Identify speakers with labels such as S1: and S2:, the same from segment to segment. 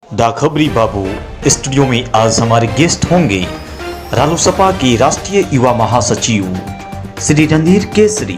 S1: The खबरी बाबू studio में आज हमारे गेस्ट होंगे रालोसपा के राष्ट्रीय युवा महासचिव श्री रणधीर केसरी।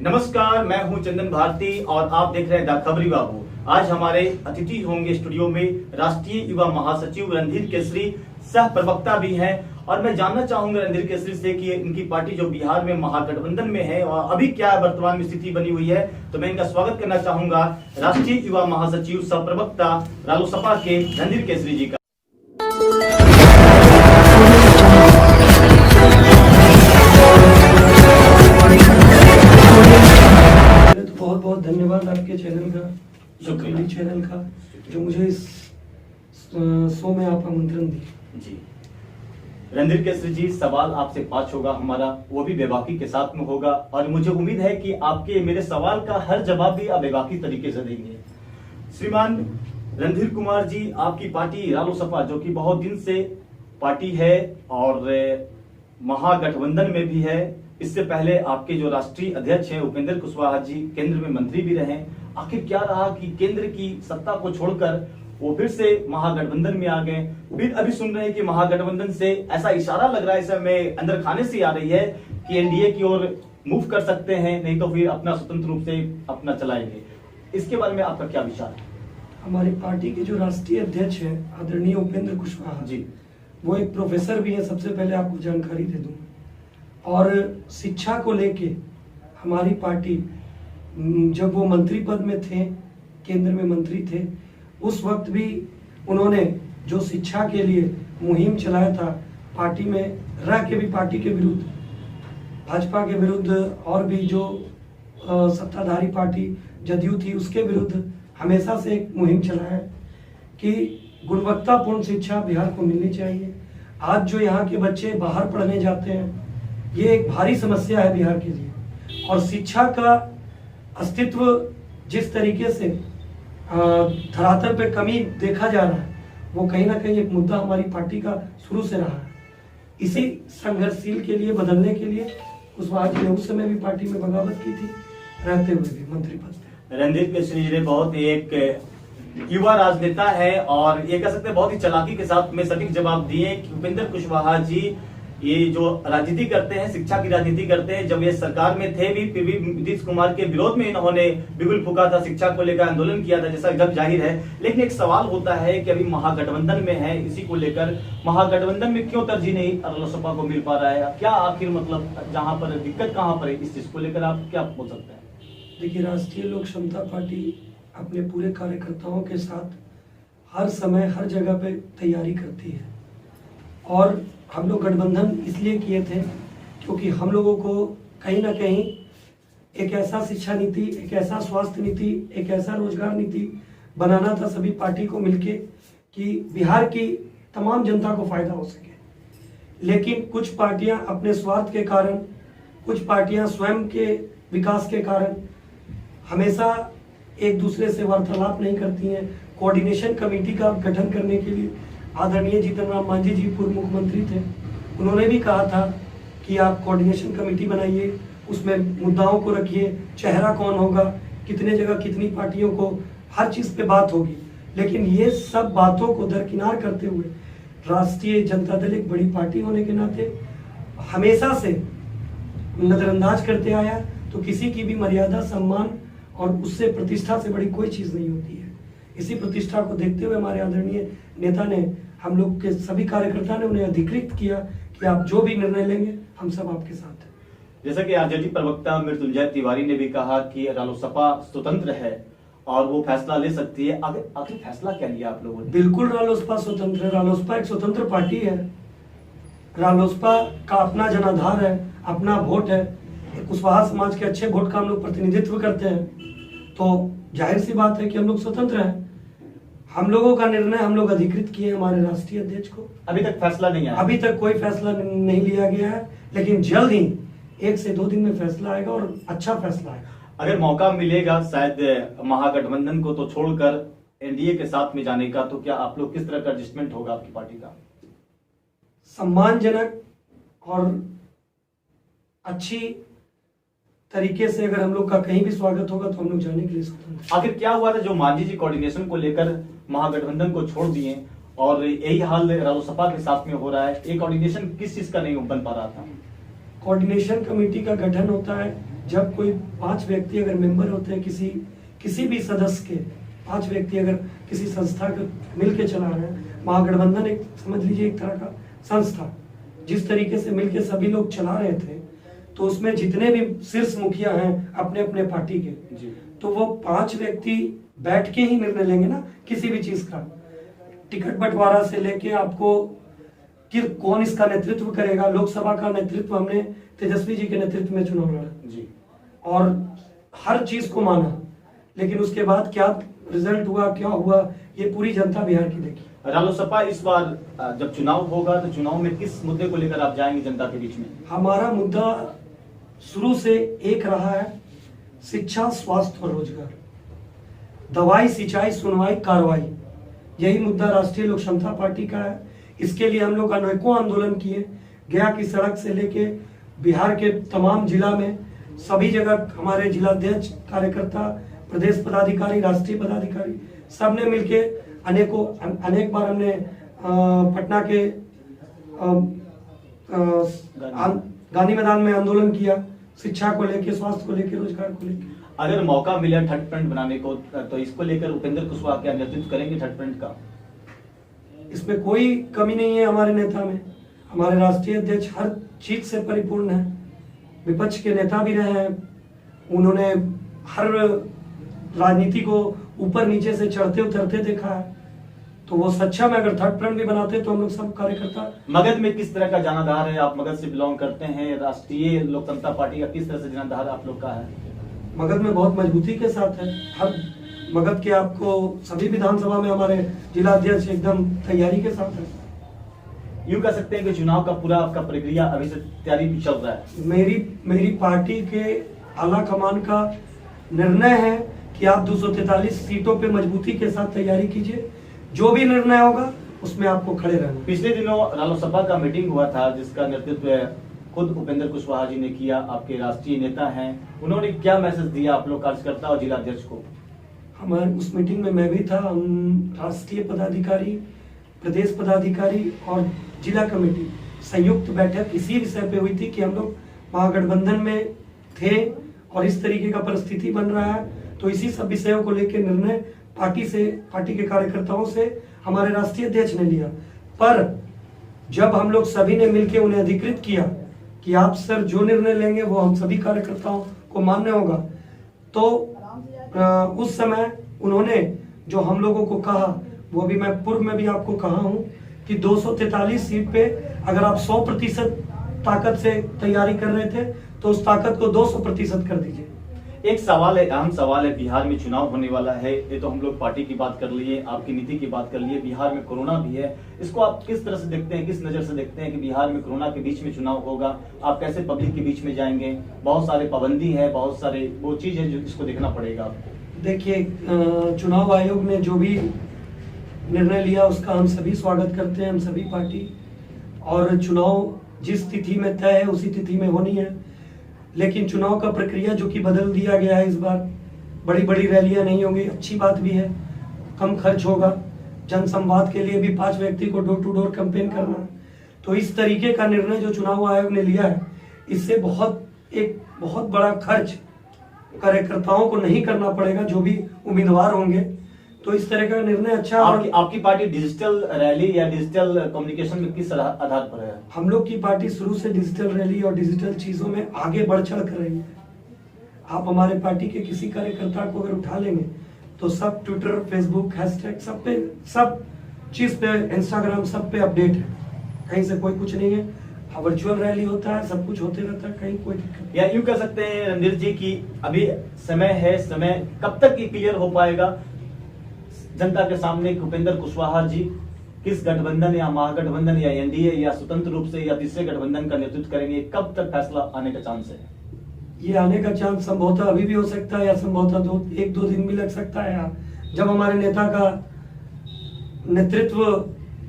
S2: नमस्कार, मैं हूं चंदन भारती और आप देख रहे हैं द खबरी बाबू। आज हमारे अतिथि होंगे स्टूडियो में राष्ट्रीय युवा महासचिव रणधीर केसरी, सह प्रवक्ता भी हैं। और मैं जानना चाहूंगा रणधीर केसरी से कि इनकी पार्टी जो बिहार में महागठबंधन में है और अभी क्या वर्तमान में स्थिति बनी हुई है, तो मैं इनका स्वागत करना चाहूंगा राष्ट्रीय युवा महासचिव सह प्रवक्ता रालोसपा के रणधीर केसरी जी का।
S3: बहुत बहुत धन्यवाद आपके चैनल का,
S2: शुक्रिया
S3: चैनल का, जो मुझे इस शो में आप आमंत्रण दिए।
S2: जी रणधीर केसरी जी, सवाल आपसे 5 होगा हमारा, वो भी बेबाकी के साथ में होगा और मुझे उम्मीद है कि आपके मेरे सवाल का हर जवाब भी आप बेबाकी तरीके से देंगे। श्रीमान रणधीर कुमार जी, आपकी पार्टी रालोसपा जो कि बहुत दिन से पार्टी है और महागठबंधन में भी है, इससे पहले आपके जो राष्ट्रीय अध्यक्ष हैं उपेंद्र कुशवाहा जी केंद्र में मंत्री भी रहे। आखिर क्या रहा कि केंद्र की सत्ता को छोड़कर वो फिर से महागठबंधन में आ गए? फिर अभी सुन रहे हैं कि महागठबंधन से ऐसा इशारा लग रहा है, इस समय अंदर खाने से आ रही है कि एनडीए की ओर मूव कर सकते हैं, नहीं तो फिर अपना स्वतंत्र रूप से अपना चलाएंगे। इसके बारे में आपका क्या विचार है?
S3: हमारी पार्टी के जो राष्ट्रीय अध्यक्ष हैं आदरणीय उपेंद्र कुशवाहा
S2: जी,
S3: वो एक प्रोफेसर भी हैं, सबसे पहले आपको जानकारी दे दूं। और शिक्षा को लेके हमारी पार्टी, जब वो मंत्री पद में थे, केंद्र में मंत्री थे, उस वक्त भी उन्होंने जो शिक्षा के लिए मुहिम चलाया था, पार्टी में रह के भी पार्टी के विरुद्ध, भाजपा के विरुद्ध और भी जो सत्ताधारी पार्टी जदयू थी उसके विरुद्ध हमेशा से एक मुहिम चलाया कि गुणवत्तापूर्ण शिक्षा बिहार को मिलनी चाहिए। आज जो यहाँ के बच्चे बाहर पढ़ने जाते हैं, ये एक भारी समस्या है बिहार के लिए। और शिक्षा का अस्तित्व जिस तरीके से धरातल पे कमी देखा जा रहा है, वो कहीं ना कहीं एक मुद्दा हमारी पार्टी का शुरू से रहा है। इसी संघर्षशील के लिए, बदलने के लिए कुशवाहा जी ने उस समय भी पार्टी में बगावत की थी, रहते हुए भी मंत्री पद पे।
S2: रणधीर केसरी जी बहुत एक युवा राजनेता है और ये कह सकते हैं बहुत ही चालाकी के साथ में सटीक जवाब दिए कि उपेंद्र कुशवाहा जी ये जो राजनीति करते हैं, शिक्षा की राजनीति करते हैं। जब ये सरकार में थे भी, फिर भी नीतीश कुमार के विरोध में इन्होंने बिगुल फूका था, शिक्षा को लेकर आंदोलन किया था, जैसा जग जाहिर है। लेकिन एक सवाल होता है कि अभी महागठबंधन में है, इसी को लेकर महागठबंधन में क्यों तरजीह नहीं रालोसपा को मिल पा रहा है? क्या आखिर मतलब जहां पर दिक्कत कहां पर है? इस चीज को लेकर आप क्या बोल सकते हैं?
S3: देखिए, राष्ट्रीय लोक समता पार्टी अपने पूरे कार्यकर्ताओं के साथ हर समय हर जगह पे तैयारी करती है। और हम लोग गठबंधन इसलिए किए थे क्योंकि हम लोगों को कहीं ना कहीं एक ऐसा शिक्षा नीति, एक ऐसा स्वास्थ्य नीति, एक ऐसा रोजगार नीति बनाना था सभी पार्टी को मिलके कि बिहार की तमाम जनता को फायदा हो सके। लेकिन कुछ पार्टियां अपने स्वार्थ के कारण, कुछ पार्टियां स्वयं के विकास के कारण हमेशा एक दूसरे से वार्तालाप नहीं करती हैं। कोऑर्डिनेशन कमेटी का गठन करने के लिए आदरणीय जीतन राम मांझी जी पूर्व मुख्यमंत्री थे, उन्होंने भी कहा था कि आप कोऑर्डिनेशन कमेटी बनाइए, उसमें मुद्दाओं को रखिए, चेहरा कौन होगा, कितने जगह कितनी पार्टियों को, हर चीज़ पे बात होगी। लेकिन ये सब बातों को दरकिनार करते हुए राष्ट्रीय जनता दल एक बड़ी पार्टी होने के नाते हमेशा से नज़रअंदाज करते आया। तो किसी की भी मर्यादा, सम्मान और उससे प्रतिष्ठा से बड़ी कोई चीज़ नहीं होती है। इसी प्रतिष्ठा को देखते हुए हमारे आदरणीय नेता ने, हम लोग के सभी कार्यकर्ता ने उन्हें अधिकृत किया कि आप जो भी निर्णय लेंगे हम सब आपके साथ हैं।
S2: जैसा कि आरजेडी प्रवक्ता मृत्युंजय तिवारी ने भी कहा कि रालोसपा स्वतंत्र है और वो फैसला ले सकती है। आखिर फैसला क्या लिया आप लोगों ने?
S3: बिल्कुल रालोसपा स्वतंत्र है। रालोसपा एक स्वतंत्र पार्टी है। रालोसपा का अपना जनाधार है, अपना वोट है। कुशवाहा समाज के अच्छे वोट का हम लोग प्रतिनिधित्व करते हैं, तो जाहिर सी बात है कि हम लोग स्वतंत्र हैं। हम लोगों का निर्णय हम लोग अधिकृत किए हमारे राष्ट्रीय अध्यक्ष को।
S2: अभी तक फैसला नहीं आया? अभी
S3: तक कोई फैसला नहीं लिया गया है, लेकिन जल्द ही 1 से 2 दिन में फैसला आएगा और अच्छा फैसला आएगा।
S2: अगर मौका मिलेगा शायद महागठबंधन को तो छोड़कर एनडीए के साथ में जाने का, तो क्या आप लोग किस तरह का एडजस्टमेंट होगा आपकी पार्टी का?
S3: सम्मानजनक और अच्छी तरीके से अगर हम लोग का कहीं भी स्वागत होगा तो हम लोग जाने के लिए स्वतंत्र हैं।
S2: आखिर क्या हुआ था जो मांझी जी कोऑर्डिनेशन को लेकर महागठबंधन को छोड़ दिए और यही हाल रालोसपा के साथ में हो रहा है? ये कोऑर्डिनेशन किस चीज का नहीं बन पा रहा था?
S3: कोऑर्डिनेशन कमेटी का गठन होता है जब कोई 5 व्यक्ति अगर मेंबर होते हैं, किसी भी सदस्य के 5 व्यक्ति अगर किसी संस्था को मिलके चला रहे हैं। महागठबंधन एक समझ लीजिए एक तरह का संस्था, जिस तरीके से मिलके सभी लोग चला रहे थे, तो उसमें जितने भी शीर्ष मुखिया हैं अपने अपने पार्टी के, तो वो 5 व्यक्ति बैठ के ही निर्णय लेंगे ना किसी भी चीज का। टिकट बंटवारा से लेके आपको कि कौन इसका नेतृत्व करेगा, लोकसभा का नेतृत्व हमने तेजस्वी जी के नेतृत्व में चुनाव लड़ा
S2: जी,
S3: और हर चीज को माना, लेकिन उसके बाद क्या रिजल्ट हुआ, क्या हुआ, ये पूरी जनता बिहार की देखी।
S2: रालोसपा इस बार जब चुनाव होगा तो चुनाव में किस मुद्दे को लेकर आप जाएंगे जनता के बीच में?
S3: हमारा मुद्दा शुरू से एक रहा है, शिक्षा, स्वास्थ्य और रोजगार, दवाई, सिंचाई, सुनवाई, कार्रवाई। यही मुद्दा राष्ट्रीय लोक समता पार्टी का है। इसके लिए हम लोग अनेकों आंदोलन किए, गया की सड़क से लेके बिहार के तमाम जिला में सभी जगह हमारे जिलाध्यक्ष, कार्यकर्ता, प्रदेश पदाधिकारी, राष्ट्रीय पदाधिकारी सबने मिलके अनेक बार हमने पटना के गांधी मैदान में आंदोलन किया, शिक्षा को लेके, स्वास्थ्य को लेके, रोजगार को लेके।
S2: अगर मौका मिले थर्ड फ्रंट बनाने को तो इसको लेकर उपेंद्र कुशवाहा क्या नेतृत्व करेंगे थर्ड फ्रंट का?
S3: इसमें कोई कमी नहीं है हमारे नेता में। हमारे राष्ट्रीय अध्यक्ष हर चीज से परिपूर्ण है, विपक्ष के नेता भी रहे हैं, उन्होंने हर राजनीति को ऊपर नीचे से चढ़ते उतरते देखा है, तो वो सच्चा में अगर थर्ड फ्रंट भी बनाते तो हम लोग सब कार्यकर्ता।
S2: मगध में किस तरह का जनाधार है? आप मगध से बिलोंग करते हैं, राष्ट्रीय लोक समता पार्टी का किस तरह से जनाधार आप लोग का है?
S3: मगध में बहुत मजबूती के साथ है। हर मगध के आपको सभी विधानसभा में हमारे जिला अध्यक्ष एकदम तैयारी के साथ है।
S2: यूं कह सकते हैं कि चुनाव का पूरा आपका प्रक्रिया अभी से तैयारी भी चल रहा है।
S3: मेरी पार्टी के आला कमान का निर्णय है कि आप 243 सीटों पे मजबूती के साथ तैयारी कीजिए, जो भी निर्णय होगा उसमें आपको खड़े रहना।
S2: पिछले दिनों रालोसपा का मीटिंग हुआ था जिसका नेतृत्व खुद उपेंद्र कुशवाहा जी ने किया, आपके राष्ट्रीय नेता हैं, उन्होंने क्या मैसेज दिया आप लोग कार्यकर्ता और जिला अध्यक्ष को?
S3: हमारे उस मीटिंग में मैं भी था, राष्ट्रीय पदाधिकारी, प्रदेश पदाधिकारी और जिला कमेटी संयुक्त बैठक इसी विषय पे हुई थी कि हम लोग महागठबंधन में थे और इस तरीके का परिस्थिति बन रहा है, तो इसी सब विषयों को लेकर निर्णय पार्टी के कार्यकर्ताओं से हमारे राष्ट्रीय अध्यक्ष ने लिया। पर जब हम लोग सभी ने मिलकर उन्हें अधिकृत किया कि आप सर जो निर्णय लेंगे वो हम सभी कार्यकर्ताओं को मान्य होगा, तो उस समय उन्होंने जो हम लोगों को कहा वो भी मैं पूर्व में भी आपको कहा हूं कि 243 सीट पे अगर आप 100% ताकत से तैयारी कर रहे थे तो उस ताकत को 200% कर दीजिए।
S2: एक सवाल है, अहम सवाल है, बिहार में चुनाव होने वाला है। ये तो हम लोग पार्टी की बात कर लिए, आपकी नीति की बात कर लिए, बिहार में कोरोना भी है। इसको आप किस तरह से देखते हैं, किस नजर से देखते हैं कि बिहार में कोरोना के बीच में चुनाव होगा? आप कैसे पब्लिक के बीच में जाएंगे? बहुत सारे पाबंदी है, बहुत सारे वो चीज है जिसको देखना पड़ेगा आपको।
S3: देखिए, चुनाव आयोग ने जो भी निर्णय लिया उसका हम सभी स्वागत करते हैं, हम सभी पार्टी, और चुनाव जिस तिथि में तय है उसी तिथि में होनी है। लेकिन चुनाव का प्रक्रिया जो कि बदल दिया गया है, इस बार बड़ी बड़ी रैलियां नहीं होंगी, अच्छी बात भी है, कम खर्च होगा, जनसंवाद के लिए भी 5 व्यक्ति को डोर टू डोर कैंपेन करना है। तो इस तरीके का निर्णय जो चुनाव आयोग ने लिया है, इससे एक बहुत बड़ा खर्च कार्यकर्ताओं को नहीं करना पड़ेगा, जो भी उम्मीदवार होंगे। तो इस तरह का निर्णय अच्छा है।
S2: आपकी पार्टी डिजिटल रैली या डिजिटल कम्युनिकेशन में किस आधार पर है?
S3: हम लोग की पार्टी शुरू से डिजिटल रैली और डिजिटल चीजों में आगे बढ़ चढ़ कर रही है। आप हमारे पार्टी के किसी कार्यकर्ता को अगर उठा लेंगे तो सब ट्विटर, फेसबुक, हैशटैग सब पे, सब चीज पे, इंस्टाग्राम सब पे अपडेट है, कहीं से कोई कुछ नहीं है। वर्चुअल रैली होता है, सब कुछ होते रहता है, कहीं कोई दिक्कत।
S2: या यूं कह सकते हैं रणधीर जी की अभी समय है, समय कब तक ये क्लियर हो पाएगा जनता के सामने कि उपेंद्र कुशवाहा जी किस गठबंधन या महागठबंधन या एनडीए या स्वतंत्र रूप से या तीसरे गठबंधन का नेतृत्व करेंगे? कब तक फैसला आने का चांस है?
S3: ये आने का चांस संभवतः अभी भी हो सकता है या संभवतः 1-2 दिन भी लग सकता है। या जब हमारे नेता का नेतृत्व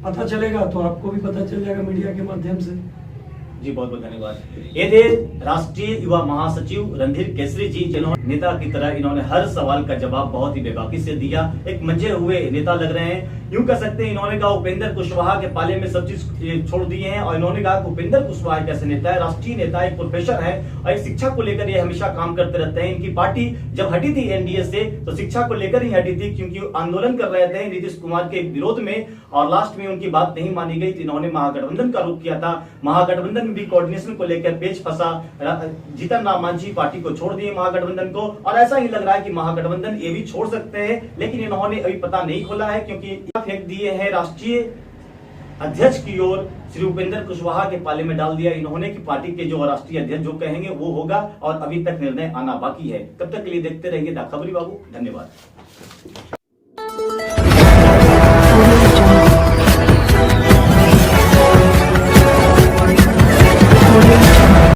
S3: पता चलेगा तो आपको भी पता चल जाएगा मीडिया के माध्यम से।
S2: जी बहुत बहुत धन्यवाद। ये थे राष्ट्रीय युवा महासचिव रणधीर केसरी जी, जिन्होंने नेता की तरह इन्होंने हर सवाल का जवाब बहुत ही बेबाकी से दिया। एक मंजे हुए नेता लग रहे हैं, यूं कह सकते हैं। इन्होंने कहा उपेंद्र कुशवाहा के पाले में सब चीज छोड़ दिए हैं, और इन्होंने कहा कि उपेंद्र कुशवाहा एक ऐसे नेता है, राष्ट्रीय नेता, एक प्रोफेसर है, और एक शिक्षा को लेकर ये हमेशा काम करते रहते हैं। इनकी पार्टी जब हटी थी एनडीए से तो शिक्षा को लेकर ही हटी थी, क्योंकि आंदोलन कर रहे थे नीतीश कुमार के विरोध में, और लास्ट में उनकी बात नहीं मानी गई तो इन्होंने महागठबंधन का रुख किया था। महागठबंधन में भी कोऑर्डिनेशन को लेकर पेच फंसा, जीतन राम मांझी पार्टी को छोड़ दिए महागठबंधन को, और ऐसा ही लग रहा है कि महागठबंधन ये भी छोड़ सकते हैं, लेकिन इन्होंने अभी पता नहीं खोला है, क्योंकि फेंक दिए हैं राष्ट्रीय अध्यक्ष की ओर, श्री उपेंद्र कुशवाहा के पाले में डाल दिया इन्होंने कि पार्टी के जो राष्ट्रीय अध्यक्ष जो कहेंगे वो होगा, और अभी तक निर्णय आना बाकी है। तब तक के लिए देखते रहिए द खबरी बाबू। धन्यवाद।